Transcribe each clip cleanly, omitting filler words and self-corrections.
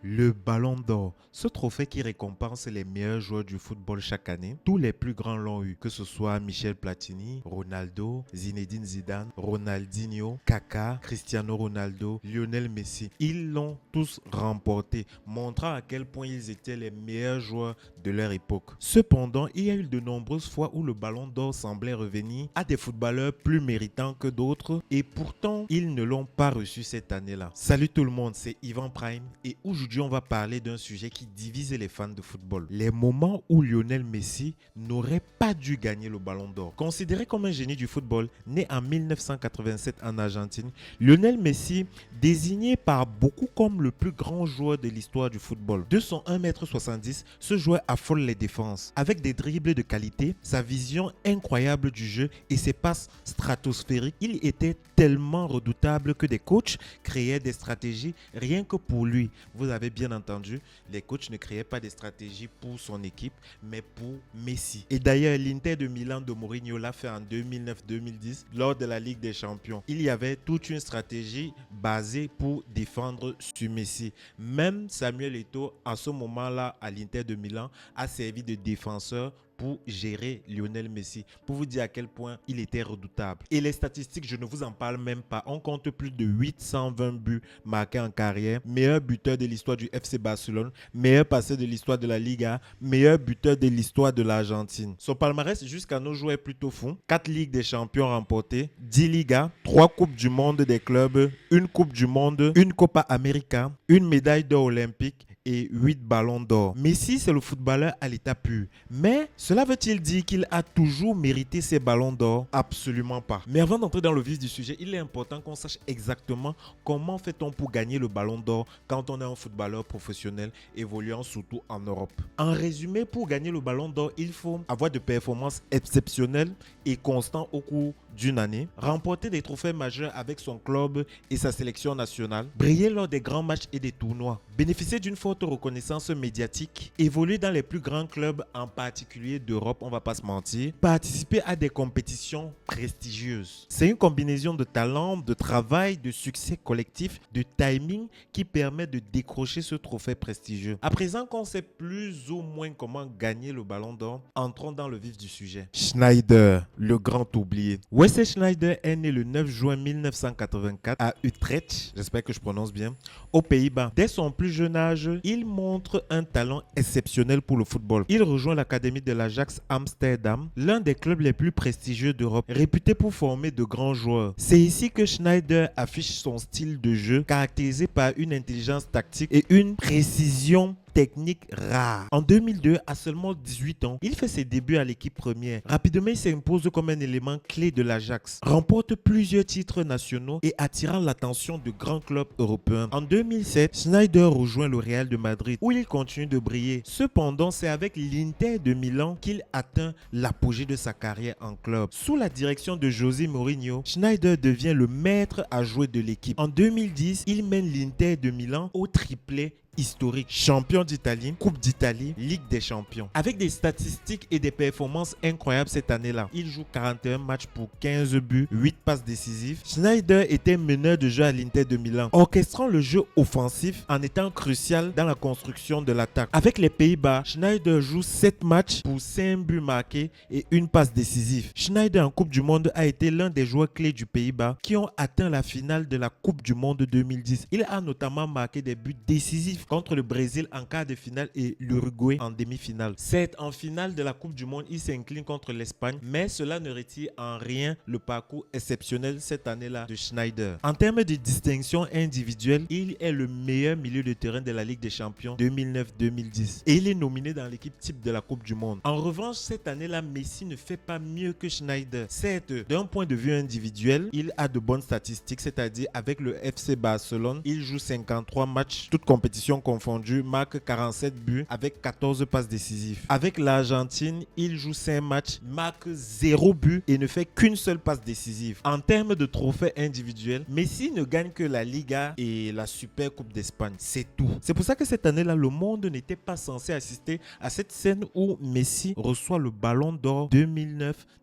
Le Ballon d'Or, ce trophée qui récompense les meilleurs joueurs du football chaque année. Tous les plus grands l'ont eu, que ce soit Michel Platini, Ronaldo, Zinedine Zidane, Ronaldinho, Kaka, Cristiano Ronaldo, Lionel Messi. Ils l'ont tous remporté, montrant à quel point ils étaient les meilleurs joueurs de leur époque. Cependant, il y a eu de nombreuses fois où le Ballon d'Or semblait revenir à des footballeurs plus méritants que d'autres et pourtant, ils ne l'ont pas reçu cette année-là. Salut tout le monde, c'est Yvan Prime et aujourd'hui on va parler d'un sujet qui divise les fans de football. Les moments où Lionel Messi n'aurait pas dû gagner le Ballon d'Or. Considéré comme un génie du football, né en 1987 en Argentine, Lionel Messi, désigné par beaucoup comme le plus grand joueur de l'histoire du football. De son 1m70, ce joueur affole les défenses. Avec des dribbles de qualité, sa vision incroyable du jeu et ses passes stratosphériques, il était tellement redoutable que des coachs créaient des stratégies rien que pour lui. Vous avez bien entendu, les coachs ne créaient pas des stratégies pour son équipe, mais pour Messi. Et d'ailleurs, l'Inter de Milan de Mourinho l'a fait en 2009-2010 lors de la Ligue des Champions. Il y avait toute une stratégie basée pour défendre sur Messi. Même Samuel Eto'o, à ce moment-là, à l'Inter de Milan, a servi de défenseur pour gérer Lionel Messi, pour vous dire à quel point il était redoutable. Et les statistiques, je ne vous en parle même pas. On compte plus de 820 buts marqués en carrière, meilleur buteur de l'histoire du FC Barcelone, meilleur passeur de l'histoire de la Liga, meilleur buteur de l'histoire de l'Argentine. Son palmarès jusqu'à nos jours est plutôt fou. 4 Ligues des Champions remportées, 10 Ligas, 3 Coupes du Monde des clubs, une Coupe du Monde, une Copa América, une médaille d'or olympique et 8 ballons d'or. Messi, c'est le footballeur à l'état pur. Mais cela veut-il dire qu'il a toujours mérité ses ballons d'or? Absolument pas. Mais avant d'entrer dans le vif du sujet, il est important qu'on sache exactement comment fait-on pour gagner le ballon d'or quand on est un footballeur professionnel évoluant surtout en Europe. En résumé, pour gagner le ballon d'or, il faut avoir de performances exceptionnelles et constantes au cours d'une année, remporter des trophées majeurs avec son club et sa sélection nationale, briller lors des grands matchs et des tournois, bénéficier d'une forte reconnaissance médiatique, évoluer dans les plus grands clubs, en particulier d'Europe, on va pas se mentir, participer à des compétitions prestigieuses. C'est une combinaison de talent, de travail, de succès collectif, de timing qui permet de décrocher ce trophée prestigieux. À présent qu'on sait plus ou moins comment gagner le ballon d'or, entrons dans le vif du sujet. Schneider, le grand oublié. Wesley Sneijder est né le 9 juin 1984 à Utrecht, j'espère que je prononce bien, aux Pays-Bas. Dès son plus jeune âge, il montre un talent exceptionnel pour le football. Il rejoint l'académie de l'Ajax Amsterdam, l'un des clubs les plus prestigieux d'Europe, réputé pour former de grands joueurs. C'est ici que Sneijder affiche son style de jeu, caractérisé par une intelligence tactique et une précision technique rare. En 2002, à seulement 18 ans, il fait ses débuts à l'équipe première. Rapidement, il s'impose comme un élément clé de l'Ajax, remporte plusieurs titres nationaux et attirant l'attention de grands clubs européens. En 2007, Sneijder rejoint le Real de Madrid où il continue de briller. Cependant, c'est avec l'Inter de Milan qu'il atteint l'apogée de sa carrière en club. Sous la direction de José Mourinho, Sneijder devient le maître à jouer de l'équipe. En 2010, il mène l'Inter de Milan au triplé historique, champion d'Italie, Coupe d'Italie, Ligue des Champions. Avec des statistiques et des performances incroyables cette année-là, il joue 41 matchs pour 15 buts, 8 passes décisives. Sneijder était meneur de jeu à l'Inter de Milan, orchestrant le jeu offensif en étant crucial dans la construction de l'attaque. Avec les Pays-Bas, Sneijder joue 7 matchs pour 5 buts marqués et une passe décisive. Sneijder en Coupe du Monde a été l'un des joueurs clés du Pays-Bas qui ont atteint la finale de la Coupe du Monde 2010. Il a notamment marqué des buts décisifs contre le Brésil en quart de finale et l'Uruguay en demi-finale. Certes, en finale de la Coupe du Monde, il s'incline contre l'Espagne, mais cela ne retire en rien le parcours exceptionnel cette année-là de Sneijder. En termes de distinction individuelle, il est le meilleur milieu de terrain de la Ligue des Champions 2009-2010 et il est nominé dans l'équipe type de la Coupe du Monde. En revanche, cette année-là, Messi ne fait pas mieux que Sneijder. Certes, d'un point de vue individuel, il a de bonnes statistiques, c'est-à-dire avec le FC Barcelone, il joue 53 matchs, toutes compétitions confondues, marque 47 buts avec 14 passes décisives. Avec l'Argentine, il joue 5 matchs, marque 0 but et ne fait qu'une seule passe décisive. En termes de trophées individuels, Messi ne gagne que la Liga et la Super Coupe d'Espagne. C'est tout. C'est pour ça que cette année-là, le monde n'était pas censé assister à cette scène où Messi reçoit le Ballon d'Or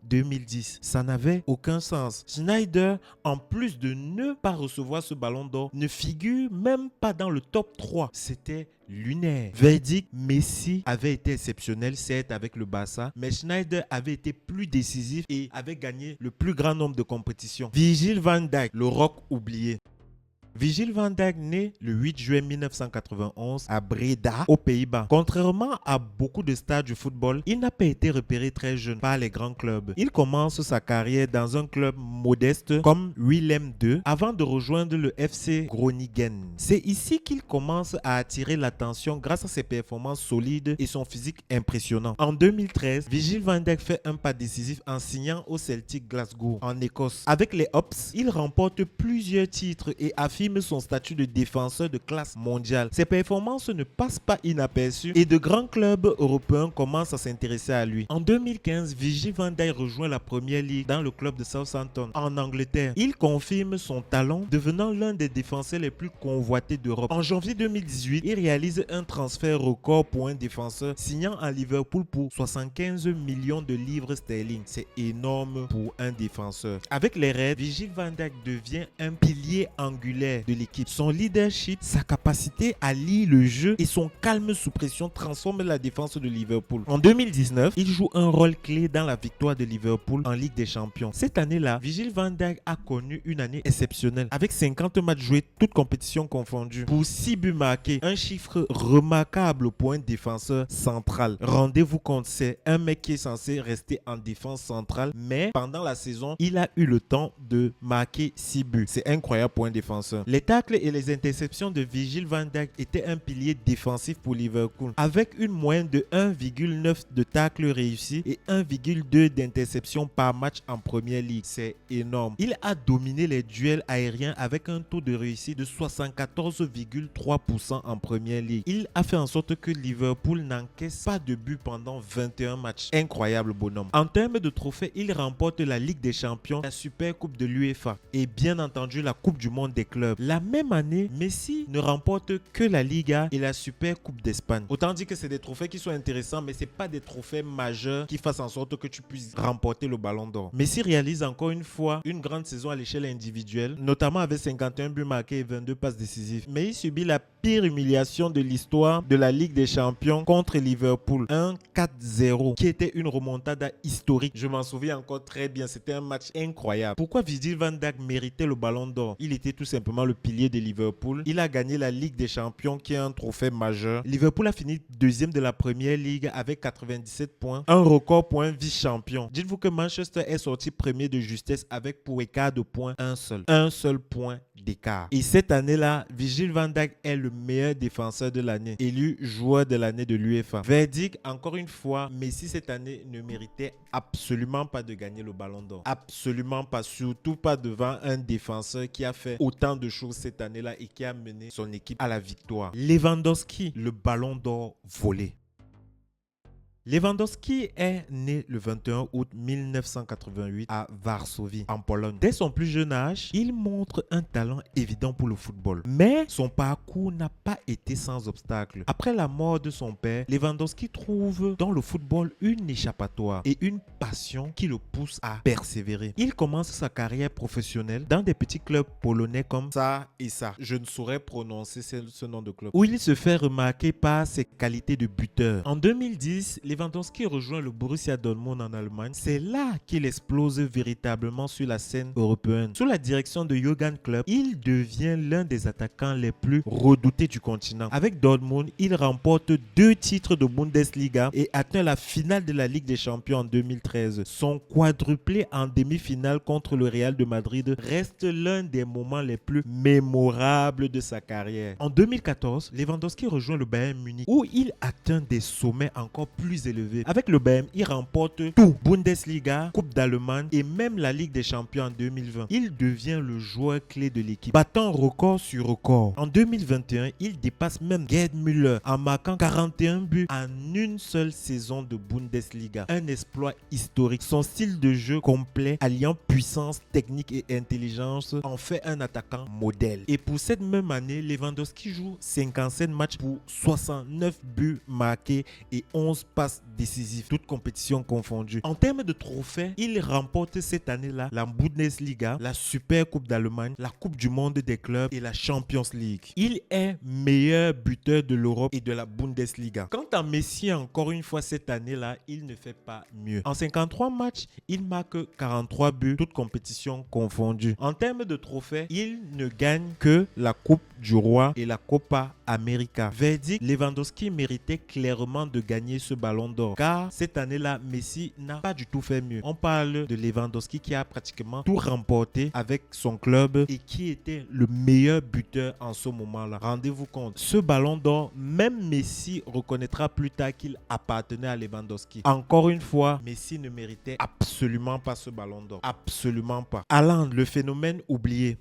2009-2010. Ça n'avait aucun sens. Sneijder, en plus de ne pas recevoir ce Ballon d'Or, ne figure même pas dans le top 3. c'était lunaire. Verdict, Messi avait été exceptionnel, certes, avec le Barça, mais Schneider avait été plus décisif et avait gagné le plus grand nombre de compétitions. Virgil van Dijk, le roc oublié. Virgil van Dijk naît le 8 juin 1991 à Breda, aux Pays-Bas. Contrairement à beaucoup de stars du football, il n'a pas été repéré très jeune par les grands clubs. Il commence sa carrière dans un club modeste comme Willem II avant de rejoindre le FC Groningen. C'est ici qu'il commence à attirer l'attention grâce à ses performances solides et son physique impressionnant. En 2013, Virgil van Dijk fait un pas décisif en signant au Celtic Glasgow en Écosse. Avec les Hops, il remporte plusieurs titres et affirme son statut de défenseur de classe mondiale. Ses performances ne passent pas inaperçues et de grands clubs européens commencent à s'intéresser à lui. En 2015, Virgil van Dijk rejoint la Premier League dans le club de Southampton en Angleterre. Il confirme son talent, devenant l'un des défenseurs les plus convoités d'Europe. En janvier 2018, il réalise un transfert record pour un défenseur, signant à Liverpool pour 75 millions de livres sterling. C'est énorme pour un défenseur. Avec les Reds, Virgil van Dijk devient un pilier angulaire de l'équipe. Son leadership, sa capacité à lire le jeu et son calme sous pression transforment la défense de Liverpool. En 2019, il joue un rôle clé dans la victoire de Liverpool en Ligue des Champions. Cette année-là, Virgil van Dijk a connu une année exceptionnelle avec 50 matchs joués, toutes compétitions confondues, pour 6 buts marqués, un chiffre remarquable pour un défenseur central. Rendez-vous compte, c'est un mec qui est censé rester en défense centrale, mais pendant la saison, il a eu le temps de marquer 6 buts. C'est incroyable pour un défenseur. Les tacles et les interceptions de Virgil van Dijk étaient un pilier défensif pour Liverpool, avec une moyenne de 1,9 de tacles réussis et 1,2 d'interceptions par match en Premier League. C'est énorme. Il a dominé les duels aériens avec un taux de réussite de 74,3% en Premier League. Il a fait en sorte que Liverpool n'encaisse pas de but pendant 21 matchs. Incroyable bonhomme. En termes de trophées, il remporte la Ligue des Champions, la Super Coupe de l'UEFA et bien entendu la Coupe du Monde des clubs. La même année, Messi ne remporte que la Liga et la Super Coupe d'Espagne. Autant dire que c'est des trophées qui sont intéressants, mais c'est pas des trophées majeurs qui fassent en sorte que tu puisses remporter le Ballon d'Or. Messi réalise encore une fois une grande saison à l'échelle individuelle, notamment avec 51 buts marqués et 22 passes décisives. Mais il subit la pire humiliation de l'histoire de la Ligue des Champions contre Liverpool, un 4-0, qui était une remontada historique. Je m'en souviens encore très bien, c'était un match incroyable. Pourquoi Virgil van Dijk méritait le Ballon d'Or? Il était tout simplement le pilier de Liverpool. Il a gagné la Ligue des Champions qui est un trophée majeur. Liverpool a fini deuxième de la Première Ligue avec 97 points, un record pour un vice-champion. Dites-vous que Manchester est sorti premier de justesse avec pour écart de points un seul point d'écart. Et cette année-là, Virgil van Dijk est le meilleur défenseur de l'année, élu joueur de l'année de l'UEFA. Verdict, encore une fois, Messi cette année ne méritait absolument pas de gagner le Ballon d'Or. Absolument pas, surtout pas devant un défenseur qui a fait autant de choses cette année-là et qui a mené son équipe à la victoire. Lewandowski, le Ballon d'Or volé. Lewandowski est né le 21 août 1988 à Varsovie, en Pologne. Dès son plus jeune âge, il montre un talent évident pour le football. Mais son parcours n'a pas été sans obstacle. Après la mort de son père, Lewandowski trouve dans le football une échappatoire et une passion qui le pousse à persévérer. Il commence sa carrière professionnelle dans des petits clubs polonais comme ça et ça. Je ne saurais prononcer ce nom de club. Où il se fait remarquer par ses qualités de buteur. En 2010, Lewandowski rejoint le Borussia Dortmund en Allemagne. C'est là qu'il explose véritablement sur la scène européenne. Sous la direction de Jürgen Klopp, il devient l'un des attaquants les plus redoutés du continent. Avec Dortmund, il remporte 2 titres de Bundesliga et atteint la finale de la Ligue des Champions en 2013. Son quadruplé en demi-finale contre le Real de Madrid reste l'un des moments les plus mémorables de sa carrière. En 2014, Lewandowski rejoint le Bayern Munich où il atteint des sommets encore plus élevés. Avec le Bayern, il remporte tout, Bundesliga, Coupe d'Allemagne et même la Ligue des Champions en 2020. Il devient le joueur clé de l'équipe, battant record sur record. En 2021, il dépasse même Gerd Müller en marquant 41 buts en une seule saison de Bundesliga. Un exploit historique. Son style de jeu complet, alliant puissance, technique et intelligence, en fait un attaquant modèle. Et pour cette même année, Lewandowski joue 57 matchs pour 69 buts marqués et 11 passes passes décisives, toutes compétitions confondues. En termes de trophées, il remporte cette année-là la Bundesliga, la Super Coupe d'Allemagne, la Coupe du Monde des clubs et la Champions League. Il est meilleur buteur de l'Europe et de la Bundesliga. Quant à Messi, encore une fois cette année-là, il ne fait pas mieux. En 53 matchs, il marque 43 buts, toutes compétitions confondues. En termes de trophées, il ne gagne que la Coupe du Roi et la Copa América. Verdict, Lewandowski méritait clairement de gagner ce ballon d'or, car cette année-là, Messi n'a pas du tout fait mieux. On parle de Lewandowski qui a pratiquement tout remporté avec son club et qui était le meilleur buteur en ce moment-là. Rendez-vous compte, ce ballon d'or, même Messi reconnaîtra plus tard qu'il appartenait à Lewandowski. Encore une fois, Messi ne méritait absolument pas ce ballon d'or. Absolument pas. Haaland, le phénomène oublié.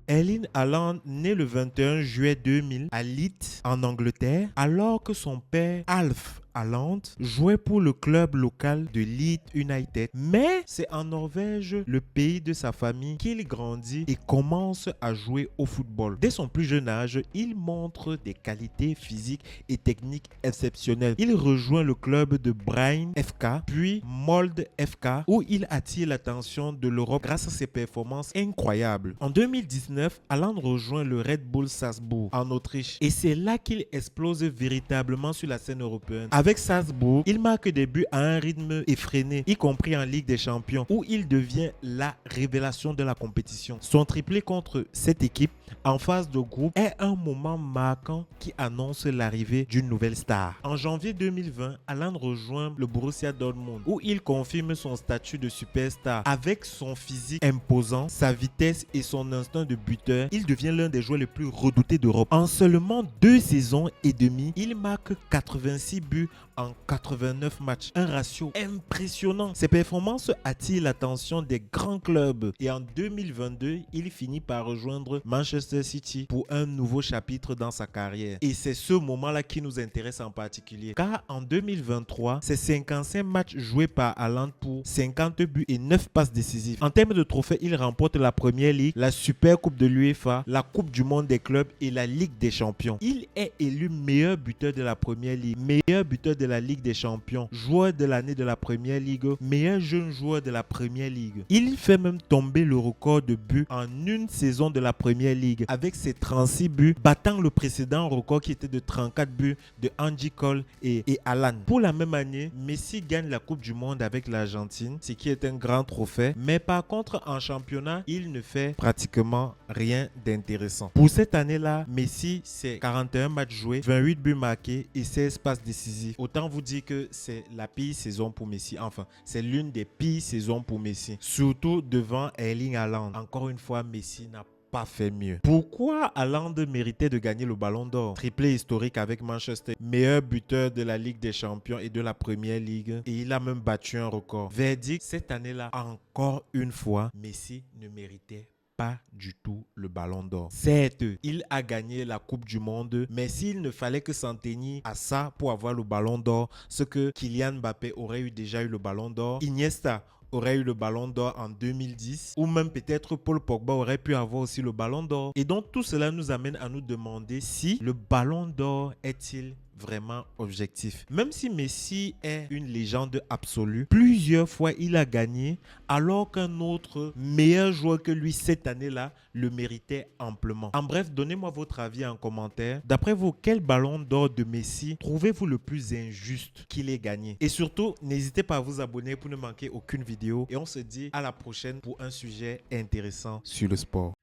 Erling Haaland, né le 21 juillet 2000 à Leeds, en Angleterre, alors que son père, Alf Haaland, jouait pour le club local de Leeds United. Mais c'est en Norvège, le pays de sa famille, qu'il grandit et commence à jouer au football. Dès son plus jeune âge, il montre des qualités physiques et techniques exceptionnelles. Il rejoint le club de Brein FK, puis Molde FK, où il attire l'attention de l'Europe grâce à ses performances incroyables. En 2019, Haaland rejoint le Red Bull Salzbourg en Autriche et c'est là qu'il explose véritablement sur la scène européenne. Avec Salzbourg, il marque des buts à un rythme effréné, y compris en Ligue des Champions, où il devient la révélation de la compétition. Son triplé contre cette équipe en phase de groupe est un moment marquant qui annonce l'arrivée d'une nouvelle star. En janvier 2020, Haaland rejoint le Borussia Dortmund, où il confirme son statut de superstar. Avec son physique imposant, sa vitesse et son instinct de buteur, il devient l'un des joueurs les plus redoutés d'Europe. En seulement 2 saisons et demie, il marque 86 buts en 89 matchs. Un ratio impressionnant. Ses performances attirent l'attention des grands clubs. Et en 2022, il finit par rejoindre Manchester City pour un nouveau chapitre dans sa carrière. Et c'est ce moment-là qui nous intéresse en particulier. Car en 2023, c'est 55 matchs joués par Haaland pour 50 buts et 9 passes décisives. En termes de trophées, il remporte la Premier League, la Super Coupe de l'UEFA, la Coupe du Monde des clubs et la Ligue des Champions. Il est élu meilleur buteur de la Premier League, meilleur buteur de la Ligue des Champions, joueur de l'année de la Premier League, meilleur jeune joueur de la Premier League. Il fait même tomber le record de buts en une saison de la Premier League avec ses 36 buts, battant le précédent record qui était de 34 buts de Andy Cole et Haaland. Pour la même année, Messi gagne la Coupe du Monde avec l'Argentine, ce qui est un grand trophée, mais par contre en championnat, il ne fait pratiquement rien d'intéressant. Pour cette année-là, Messi, c'est 41 matchs joués, 28 buts marqués et 16 passes décisives. Autant vous dire que c'est la pire saison pour Messi. Enfin, c'est l'une des pires saisons pour Messi. Surtout devant Erling Haaland. Encore une fois, Messi n'a pas fait mieux. Pourquoi Haaland méritait de gagner le Ballon d'Or? Triplé historique avec Manchester, meilleur buteur de la Ligue des Champions et de la Premier League. Et il a même battu un record. Verdict, cette année-là, encore une fois, Messi ne méritait pas du tout le Ballon d'Or. Certes, il a gagné la Coupe du Monde, mais s'il ne fallait que s'en tenir à ça pour avoir le Ballon d'Or, ce que Kylian Mbappé aurait déjà eu le Ballon d'Or, Iniesta aurait eu le Ballon d'Or en 2010, ou même peut-être Paul Pogba aurait pu avoir aussi le Ballon d'Or. Et donc tout cela nous amène à nous demander si le Ballon d'Or est-il vraiment objectif. Même si Messi est une légende absolue, plusieurs fois il a gagné, alors qu'un autre meilleur joueur que lui cette année-là le méritait amplement. En bref, donnez-moi votre avis en commentaire. D'après vous, quel ballon d'or de Messi trouvez-vous le plus injuste qu'il ait gagné? Et surtout, n'hésitez pas à vous abonner pour ne manquer aucune vidéo. Et on se dit à la prochaine pour un sujet intéressant sur le sport.